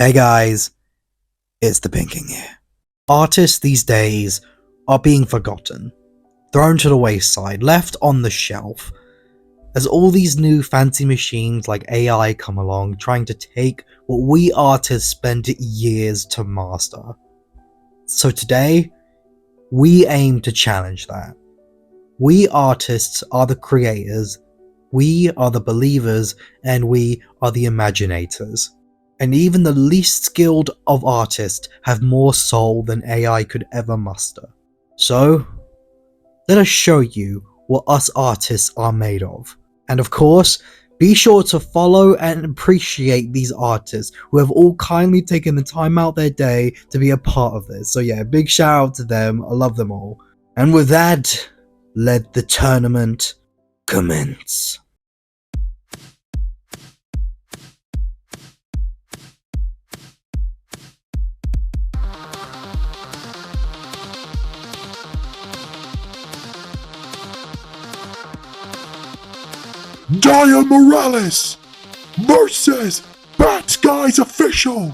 Hey guys, it's the Pinking here. Artists these days are being forgotten, thrown to the wayside, left on the shelf, as all these new fancy machines like AI come along trying to take what we artists spent years to master. So today, we aim to challenge that. We artists are the creators, we are the believers, and we are the imaginators. And even the least skilled of artists have more soul than AI could ever muster. So, let us show you what us artists are made of. And of course, be sure to follow and appreciate these artists who have all kindly taken the time out their day to be a part of this. So yeah, big shout out to them, I love them all. And with that, let the tournament commence. Dino Morales versus Bat Guys Official.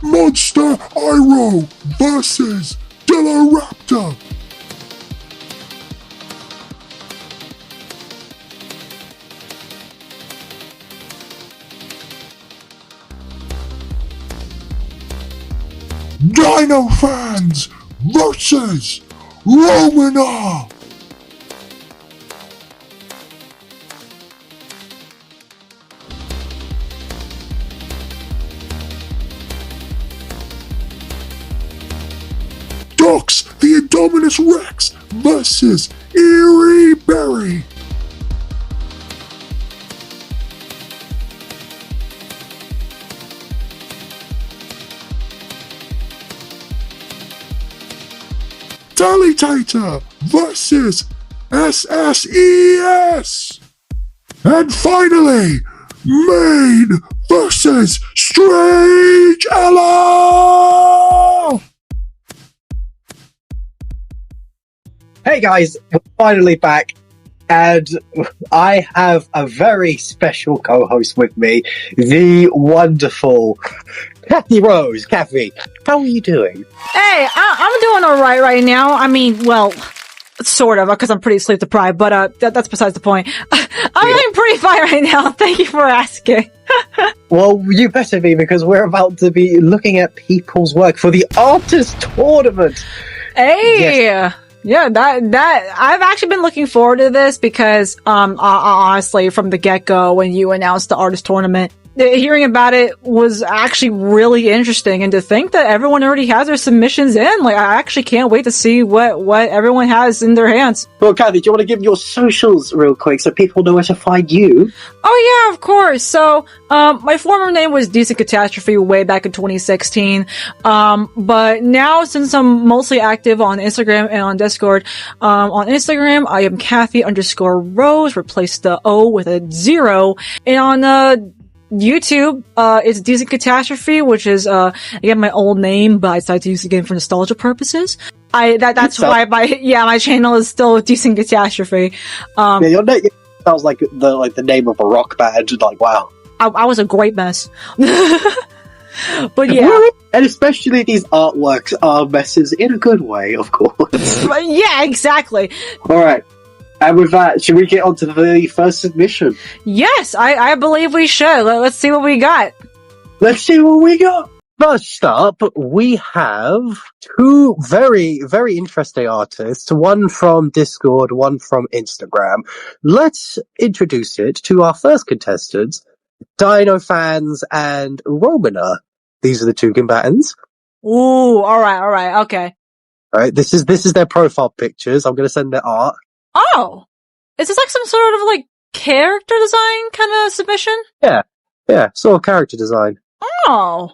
Monster Iro versus Diloraptor. Dino fans versus Romander. Ducks the Indominus Rex versus Eerie. Tator versus Sses. And finally, Main versus Strange Ella. Hey guys, we're finally back, and I have a very special co-host with me, the wonderful Kathy Rose. Kathy, how are you doing? Hey, I'm doing alright right now. I mean, well, sort of, because I'm pretty sleep deprived, but that's besides the point. I'm doing pretty fine right now. Thank you for asking. Well, you better be, because we're about to be looking at people's work for the Artist Tournament. Hey! Yes. Yeah, that I've actually been looking forward to this because, honestly, from the get-go, when you announced the Artist Tournament, hearing about it was actually really interesting, and to think that everyone already has their submissions in, like, I actually can't wait to see what everyone has in their hands. Well, Kathy, do you want to give your socials real quick so people know where to find you? Oh yeah, of course. So, my former name was Decent Catastrophe way back in 2016. But now, since I'm mostly active on Instagram and on Discord, on Instagram, I am Kathy_Rose, replace the O with a 0, and on, YouTube, it's Decent Catastrophe, which is, again, my old name, but I decided to use it again for nostalgia purposes. That's why my channel is still Decent Catastrophe. Yeah, your name sounds like the name of a rock band, like, wow. I was a great mess. But yeah. And especially these artworks are messes in a good way, of course. Yeah, exactly. Alright. And with that, should we get on to the first submission? Yes, I believe we should. Let's see what we got. Let's see what we got. First up, we have two very, very interesting artists. One from Discord, one from Instagram. Let's introduce it to our first contestants, Dino fans and Romander. These are the two combatants. Ooh, alright, okay. Alright, this is their profile pictures. I'm gonna send their art. Oh! Is this like some sort of like character design kind of submission? Yeah, sort of character design. Oh!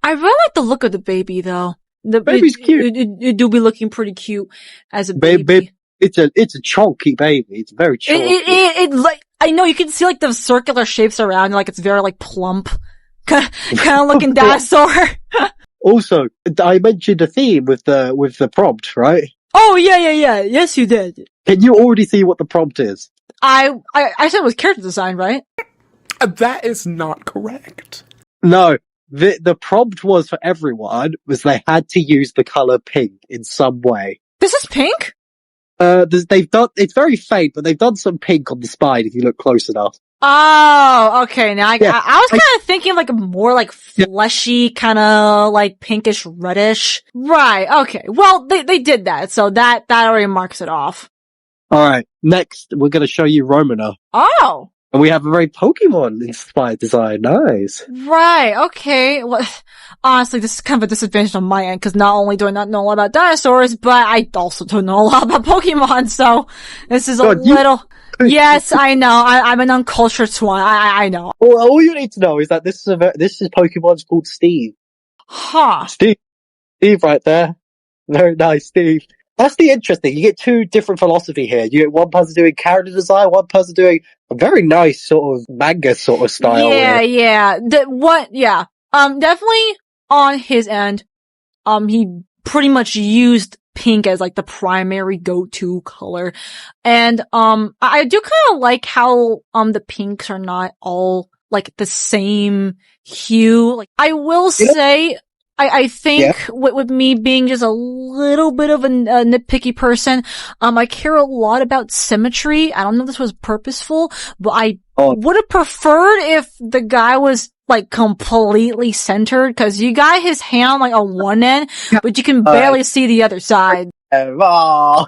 I really like the look of the baby though. The baby's cute. It do be looking pretty cute as a baby. It's a chunky baby. It's very chunky. It like, I know you can see like the circular shapes around, like it's very like plump. Kind of looking dinosaur. Also, I mentioned a theme with the prompt, right? Oh, yeah. Yes, you did. Can you already see what the prompt is? I said it was character design, right? That is not correct. No. The prompt was for everyone was they had to use the color pink in some way. This is pink? They've done, it's very faint, but they've done some pink on the spine if you look close enough. Oh, okay. Now I was kind of thinking like a more like Yeah. fleshy, kind of like pinkish reddish. Right. Okay. Well, they did that, so that already marks it off. Alright, next we're gonna show you Romander. Oh. And we have a very Pokemon-inspired design. Nice. Right. Okay. Well, honestly, this is kind of a disadvantage on my end because not only do I not know a lot about dinosaurs, but I also don't know a lot about Pokemon. So this is a God, you- little. Yes, I know. I'm an uncultured swan. I know. Well, all you need to know is that this is Pokemon's called Steve. Huh. Steve right there. Very nice, Steve. That's the interesting. You get two different philosophy here. You get one person doing character design, one person doing a very nice sort of manga sort of style. Yeah. Yeah. Definitely on his end, he pretty much used pink as like the primary go-to color. And, I do kind of like how, the pinks are not all like the same hue. Like, I will say, I think with me being just a little bit of a nitpicky person, I care a lot about symmetry. I don't know if this was purposeful, but I would have preferred if the guy was like completely centered, cause you got his hand like on one end, but you can barely see the other side. Oh,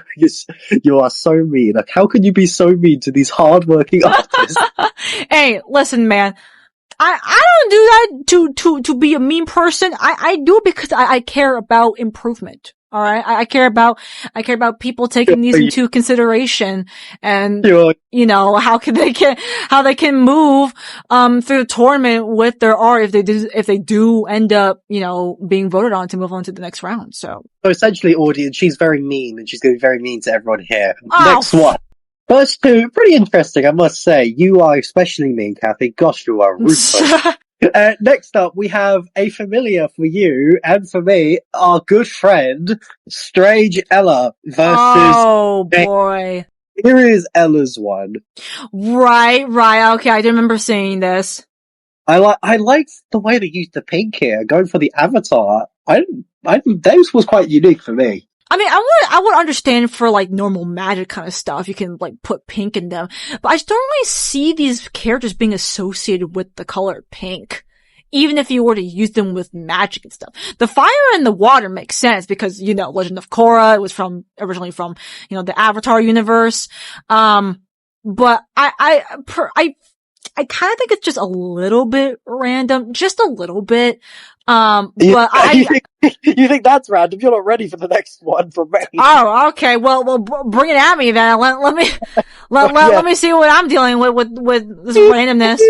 you are so mean. Like, how can you be so mean to these hardworking artists? Hey, listen, man. I don't do that to be a mean person. I do it because I care about improvement. Alright? I care about people taking these into consideration and, you know, how they can move, through the tournament with their art if they do end up, you know, being voted on to move on to the next round. So essentially, audience, she's very mean and she's going to be very mean to everyone here. Oh. Next one. First two, pretty interesting, I must say. You are especially mean, Kathy. Gosh, you are ruthless. Next up, we have a familiar for you and for me, our good friend, Strange Ella versus... Oh boy. Here is Ella's one. Right. Okay, I didn't remember seeing this. I like the way they used the pink here, going for the avatar. This was quite unique for me. I mean, I would understand for like normal magic kind of stuff. You can like put pink in them, but I just don't really see these characters being associated with the color pink. Even if you were to use them with magic and stuff. The fire and the water makes sense because, you know, Legend of Korra, it was originally from, you know, the Avatar universe. But I kind of think it's just a little bit random, just a little bit. But you think that's random? You're not ready for the next one from me. Oh, okay. Well, bring it at me then. Let me see what I'm dealing with this randomness.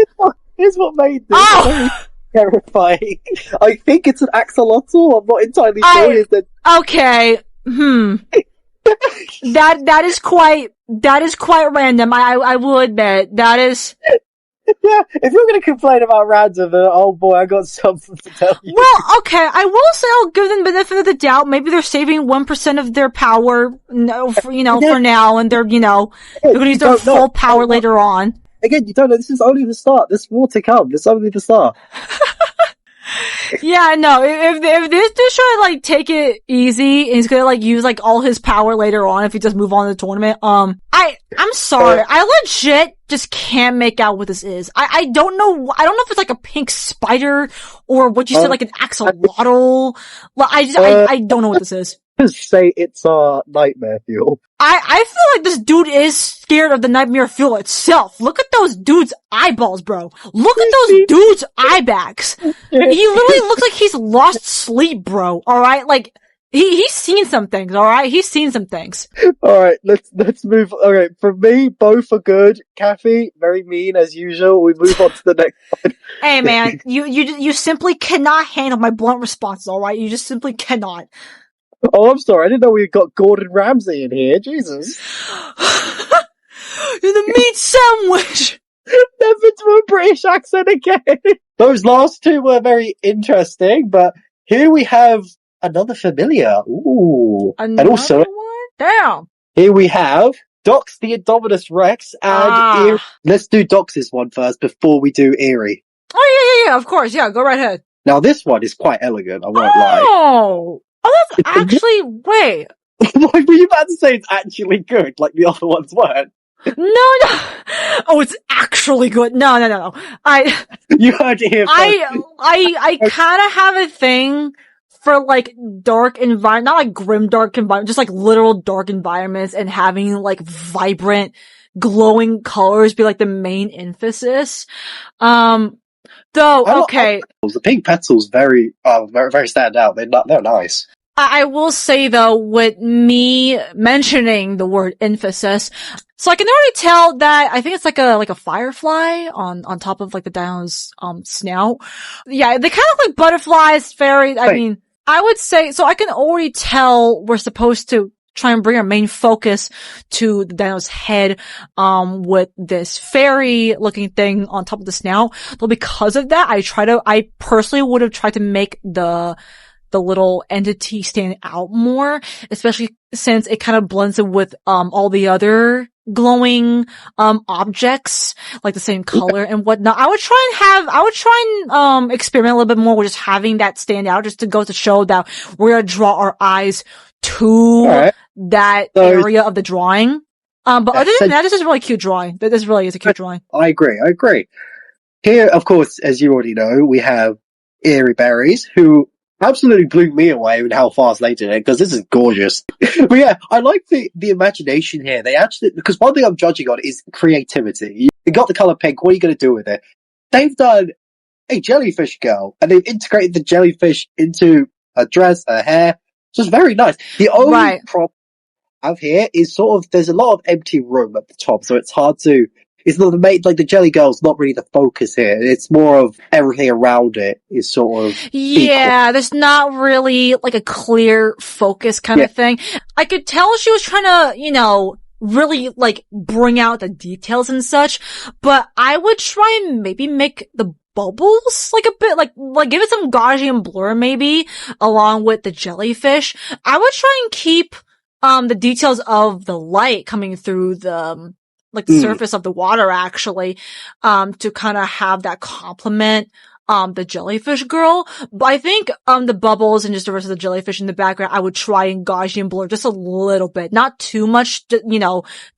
Here's what made this very terrifying. I think it's an axolotl. I'm not entirely sure. Okay. That is quite random. I will admit that is. Yeah, if you're going to complain about random, then oh boy, I got something to tell you. Well, okay, I will say I'll give them the benefit of the doubt. Maybe they're saving 1% of their power, for now, and they're going to use their full power later on. Again, you don't know. This is only the start. There's more to come. This is only the start. Yeah, no. If this dude's trying to like take it easy and he's gonna like use like all his power later on if he just move on to the tournament, I'm sorry. I legit just can't make out what this is. I don't know. I don't know if it's like a pink spider or what you said, like an axolotl. I don't know what this is. Say it's nightmare fuel. I feel like this dude is scared of the nightmare fuel itself. Look at those dudes' eyeballs, bro. Look at those dudes' eye bags. He literally looks like he's lost sleep, bro. Alright? Like, he's seen some things, alright? He's seen some things. Alright, let's move. Alright, for me, both are good. Kathy, very mean as usual. We move on to the next one. Hey man, you simply cannot handle my blunt responses, alright? You just simply cannot. Oh, I'm sorry. I didn't know we got Gordon Ramsay in here. Jesus. You're the meat sandwich! Never to a British accent again. Those last two were very interesting, but here we have another familiar. Ooh. And Another also, one? Damn. here we have Dox the Indominus Rex and Eerie. Let's do Dox's one first before we do Eerie. Oh, yeah, of course. Yeah, go right ahead. Now, this one is quite elegant, I won't lie. Oh, that's actually, wait. What were you about to say it's actually good, like the other ones weren't? No. Oh, it's actually good. No. You heard it here first. I kind of have a thing for like dark environment, not like grim dark environment, just like literal dark environments and having like vibrant, glowing colors be like the main emphasis. Though, okay. The pink petals very stand out. They're nice. I will say though, with me mentioning the word emphasis, so I can already tell that I think it's like a firefly on top of like the Dino's snout. Yeah, they kind of look like butterflies, fairies. I mean, I would say so. I can already tell we're supposed to try and bring our main focus to the Dino's head, with this fairy looking thing on top of the snout. Though because of that, I personally would have tried to make the little entity stand out more, especially since it kind of blends in with, all the other glowing, objects, like the same color and whatnot. I would try and experiment a little bit more with just having that stand out, just to go to show that we're gonna draw our eyes to that area of the drawing. But other than that, this is a really cute drawing. This really is a cute drawing. I agree. Here, of course, as you already know, we have Eerie Berries, who absolutely blew me away with how fast they did it, because this is gorgeous. But yeah, I like the imagination here. They actually, because one thing I'm judging on is creativity. You got the color pink, what are you going to do with it? They've done a jellyfish girl, and they've integrated the jellyfish into her dress, her hair. So it's very nice. The only prop I have here is sort of, there's a lot of empty room at the top, so it's hard to, it's not like the jelly girl's not really the focus here. It's more of everything around it is sort of equal. There's not really like a clear focus kind of thing. I could tell she was trying to, really like bring out the details and such, but I would try and maybe make the bubbles like a bit like give it some Gaussian blur maybe along with the jellyfish. I would try and keep the details of the light coming through the surface of the water actually, to kind of have that complement, the jellyfish girl. But I think, the bubbles and just the rest of the jellyfish in the background, I would try and Gaussian blur just a little bit. Not too much, to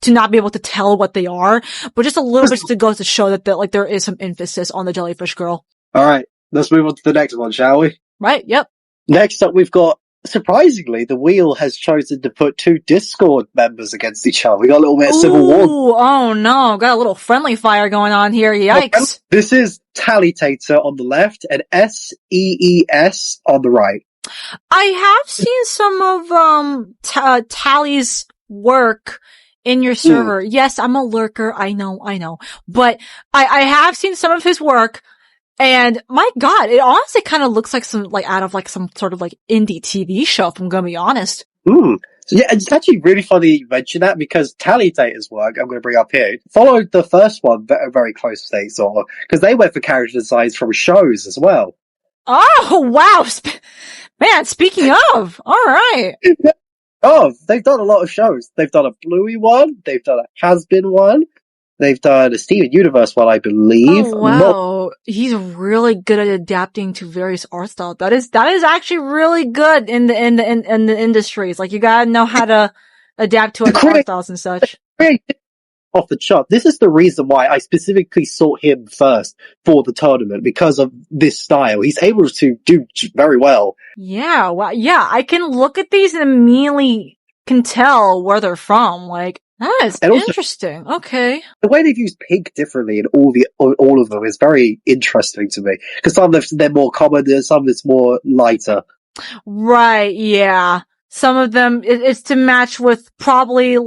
not be able to tell what they are, but just a little bit to go to show that there is some emphasis on the jellyfish girl. Alright, let's move on to the next one, shall we? Right, yep. Next up, we've got, surprisingly, the wheel has chosen to put two Discord members against each other. We got a little bit of civil war. Oh no, got a little friendly fire going on here. Yikes. This is Tator on the left and Sses on the right. I have seen some of Tally's work in your server. Yes, I'm a lurker. I know. But I have seen some of his work. And my God, it honestly kind of looks like out of some sort of indie TV show, if I'm gonna be honest. So yeah, it's actually really funny you mention that, because Tator's work, I'm going to bring up here, followed the first one very closely, sort of, because they went for character designs from shows as well. Oh, wow. Man, speaking of, alright. They've done a lot of shows. They've done a Bluey one, they've done a Has-Been one, they've done a Steven Universe one, I believe. Oh, wow. He's really good at adapting to various art styles. That is actually really good in the industries. You gotta know how to adapt to other art styles and such. Off the chart. This is the reason why I specifically sought him first for the tournament, because of this style. He's able to do very well. Yeah, well, yeah, I can look at these and immediately can tell where they're from. That is interesting. Okay. The way they've used pink differently in all of them is very interesting to me. Because some of them, they're more common, and some it's more lighter. Right, yeah. Some of them, it's to match with probably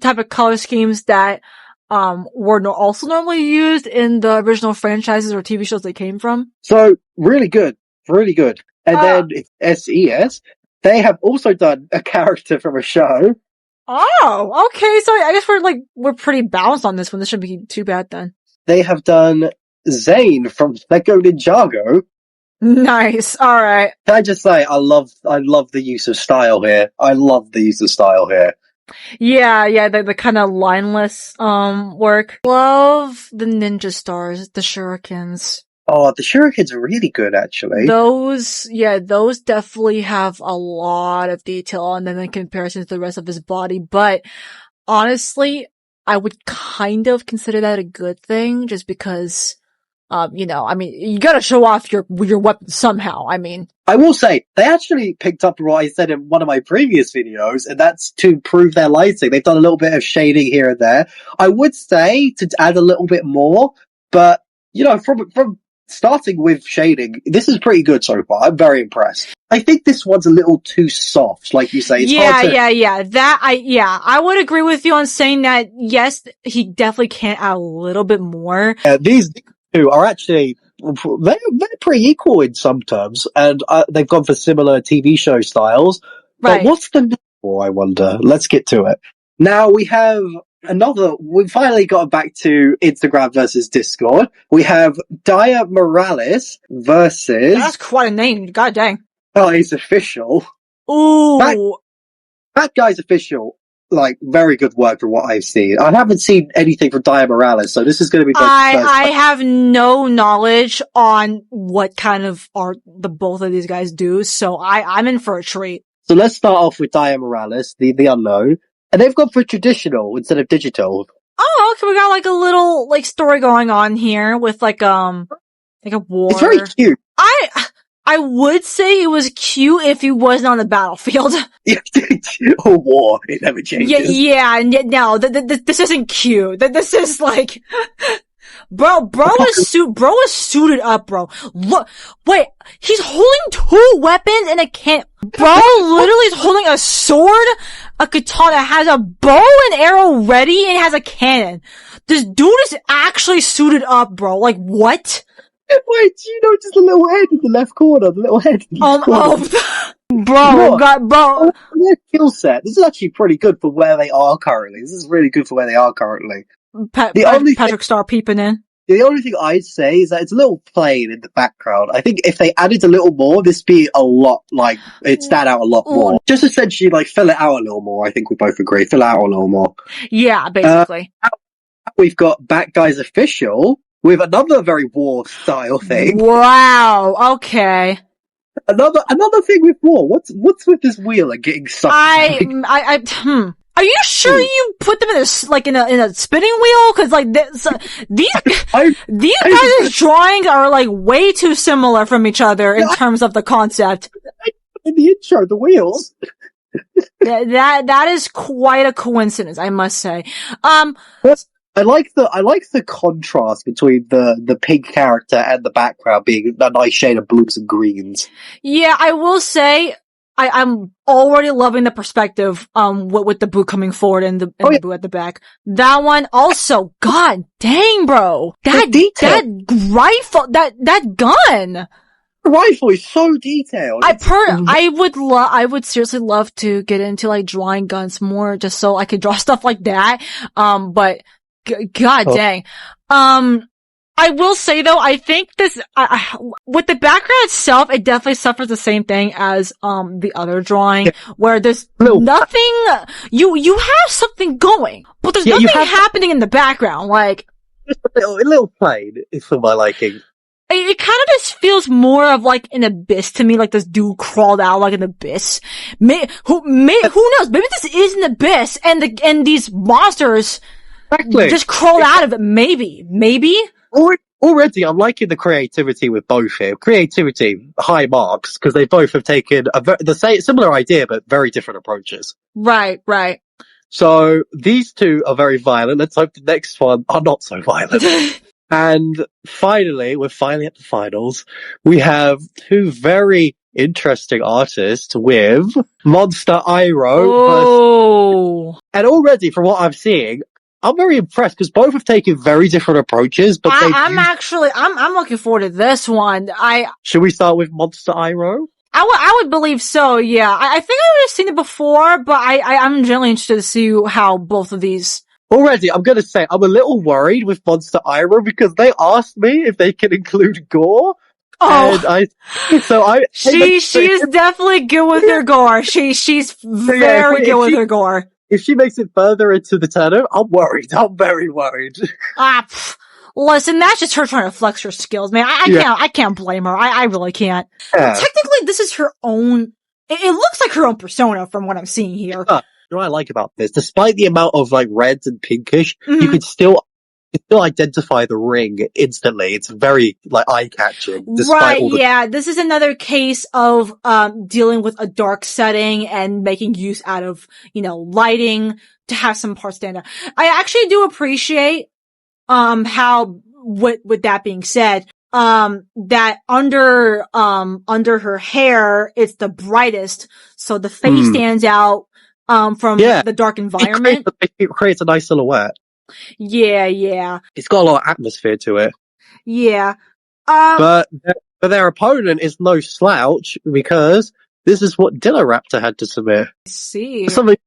type of color schemes that, were also normally used in the original franchises or TV shows they came from. So, really good. Really good. And then, SES, they have also done a character from a show. Oh, okay. So I guess we're pretty balanced on this one. This shouldn't be too bad then. They have done Zane from Lego Ninjago. Nice. All right. Can I just say, I love the use of style here. I love the use of style here. Yeah, the kind of lineless work. Love the ninja stars, the shurikens. Oh, the shuriken's really good, actually. Those definitely have a lot of detail on them in comparison to the rest of his body, but honestly, I would kind of consider that a good thing, just because, you gotta show off your weapon somehow, I will say, they actually picked up what I said in one of my previous videos, and that's to improve their lighting. They've done a little bit of shading here and there. I would say to add a little bit more, but, from starting with shading, this is pretty good so far. I'm very impressed. I think this one's a little too soft, like you say. It's hard to... Yeah. I would agree with you on saying that, yes, he definitely can add a little bit more. These two are actually, they're pretty equal in some terms, and they've gone for similar TV show styles. Right. But what's the next one, I wonder? Let's get to it. Now we have we finally got back to Instagram versus Discord. We have Dia Morales versus... That's quite a name, god dang. Oh, he's official. Ooh. That guy's official. Like, very good work from what I've seen. I haven't seen anything from Dia Morales, so this is going to be... I have no knowledge on what kind of art the both of these guys do, so I'm in for a treat. So let's start off with Dia Morales, the unknown. And they've gone for traditional instead of digital. Oh, okay, we got like a little story going on here with like a war. It's very cute. I would say it was cute if he wasn't on the battlefield. A war, it never changes. Yeah, no, this isn't cute. This is like, bro is suited up, bro. Look, wait, he's holding two weapons and a cannon. Bro literally is holding a sword, a katana, has a bow and arrow ready, and has a cannon. This dude is actually suited up, bro. Like, what? Wait, do you notice the little head in the left corner? The little head in the corner? Bro. Their kill set. This is actually pretty good for where they are currently. This is really good for where they are currently. Patrick Star peeping in. The only thing I'd say is that it's a little plain in the background. I think if they added a little more, this be a lot, like, it'd stand out a lot more. Just essentially, like, fill it out a little more. I think we both agree. Fill it out a little more. Yeah, basically. We've got Bat Guys Official with another very war style thing. Wow, okay. Another thing with war. What's with this wheel and getting sucked? Are you sure you put them in a spinning wheel? Cause like these guys' drawings are like way too similar from each other in terms of the concept. In the intro, the wheels. That is quite a coincidence, I must say. I like the contrast between the pink character and the background being a nice shade of blues and greens. Yeah, I will say I'm already loving the perspective with the boot coming forward and the boot at the back. That one also, god dang, bro. That rifle, that gun. The rifle is so detailed. I would seriously love to get into like drawing guns more just so I could draw stuff like that. But god dang. I will say though, I think this, with the background itself, it definitely suffers the same thing as, the other drawing, where there's nothing, you have something going, but there's nothing happening in the background, like. A little plain, for my liking. It kind of just feels more of like an abyss to me, like this dude crawled out like an abyss. Who knows, maybe this is an abyss, and these monsters just crawled out of it, maybe? Already, I'm liking the creativity with both here. Creativity, high marks, because they both have taken similar idea, but very different approaches. Right. So, these two are very violent. Let's hope the next one are not so violent. And finally, we're finally at the finals. We have two very interesting artists with Monster Iroh. And already, from what I'm seeing, I'm very impressed because both have taken very different approaches, but I'm looking forward to this one. Should we start with Monster Iroh? I would believe so, yeah. I think I would have seen it before, but I'm generally interested to see how both of these... Already, I'm gonna say, I'm a little worried with Monster Iroh because they asked me if they can include gore. Oh, And she is definitely good with her gore. She's very good with her gore. If she makes it further into the tournament, I'm worried. I'm very worried. Listen, that's just her trying to flex her skills, man. I can't blame her. I really can't. Yeah. Technically, this is her own. It looks like her own persona from what I'm seeing here. You know what I like about this? Despite the amount of like reds and pinkish, Mhm. you can still identify the ring instantly. It's very like eye catching. Right, yeah. This is another case of dealing with a dark setting and making use out of, lighting to have some parts stand out. I actually do appreciate how with that being said, that under her hair it's the brightest, so the face stands out from the dark environment. It creates a nice silhouette. Yeah. It's got a lot of atmosphere to it. Yeah. But their opponent is no slouch, because this is what Dino Raptor had to submit. Let's see. Something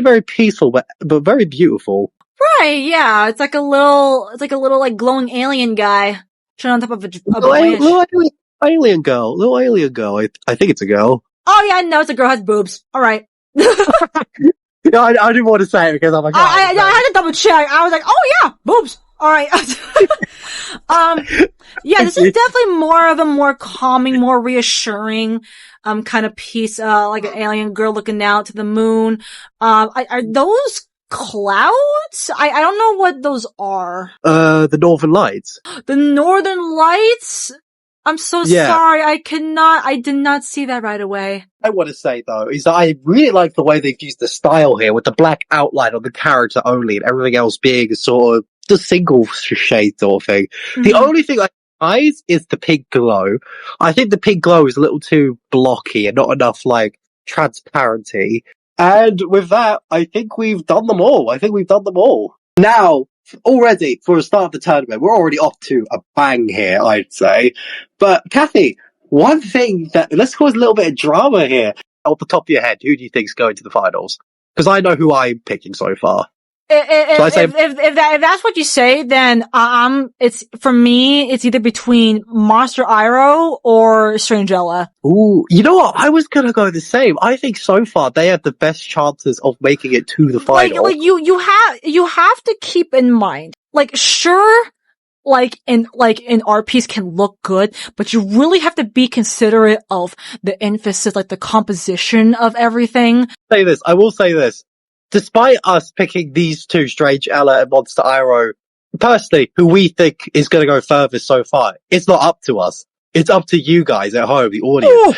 very peaceful, but very beautiful. Right, yeah. It's like a little like glowing alien guy trying on top of a branch. Little alien girl. I think it's a girl. Oh yeah, no, it's a girl, has boobs. Alright. No, I didn't want to say it because I'm like, I had to double check. I was like, oh yeah, boobs. Alright. Yeah, this is definitely more calming, more reassuring, kind of piece, like an alien girl looking out to the moon. Are those clouds? I don't know what those are. The Northern Lights. The Northern Lights? I'm so sorry. I did not see that right away. I want to say though, is that I really like the way they've used the style here with the black outline on the character only and everything else being sort of the single shade sort of thing. Mm-hmm. The only thing I eyes is the pink glow. I think the pink glow is a little too blocky and not enough like transparency. And with that, I think we've done them all. Now, already, for the start of the tournament, we're already off to a bang here, I'd say. But, Kathy, one thing let's cause a little bit of drama here. Off the top of your head, who do you think's going to the finals? Because I know who I'm picking so far. If that's what you say, then for me, it's either between Monster Iroh or Strangella. Ooh, you know what? I was gonna go the same. I think so far they have the best chances of making it to the final. Like you have to keep in mind, like sure, like RPs can look good, but you really have to be considerate of the emphasis, like the composition of everything. I will say this. Despite us picking these two, Strangella and Monster Iroh, personally, who we think is going to go furthest so far, it's not up to us. It's up to you guys at home, the audience. Ooh.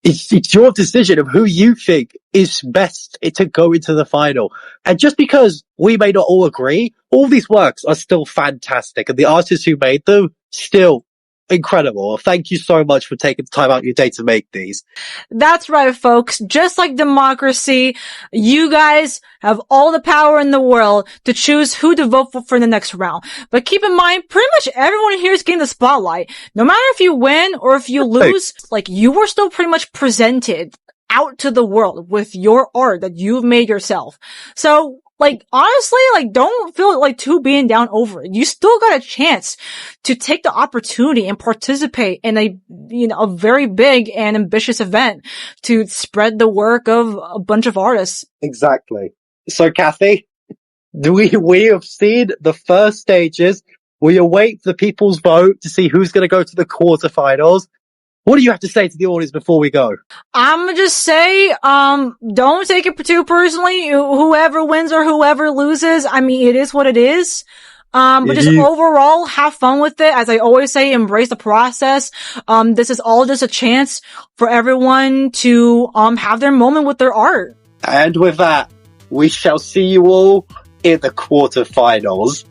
It's your decision of who you think is best to go into the final. And just because we may not all agree, all these works are still fantastic, and the artists who made them, still incredible. Thank you so much for taking the time out of your day to make these. That's right, folks. Just like democracy, you guys have all the power in the world to choose who to vote for the next round. But keep in mind, pretty much everyone here is getting the spotlight. No matter if you win or if you lose, like you were still pretty much presented out to the world with your art that you've made yourself. So, like, honestly, like, don't feel like too being down over it. You still got a chance to take the opportunity and participate in a very big and ambitious event to spread the work of a bunch of artists. Exactly. So, Kathy, we have seen the first stages. We await the people's vote to see who's going to go to the quarterfinals. What do you have to say to the audience before we go? I'm gonna just say, don't take it too personally. Whoever wins or whoever loses, I mean, it is what it is. But just overall, have fun with it. As I always say, embrace the process. This is all just a chance for everyone to, have their moment with their art. And with that, we shall see you all in the quarterfinals.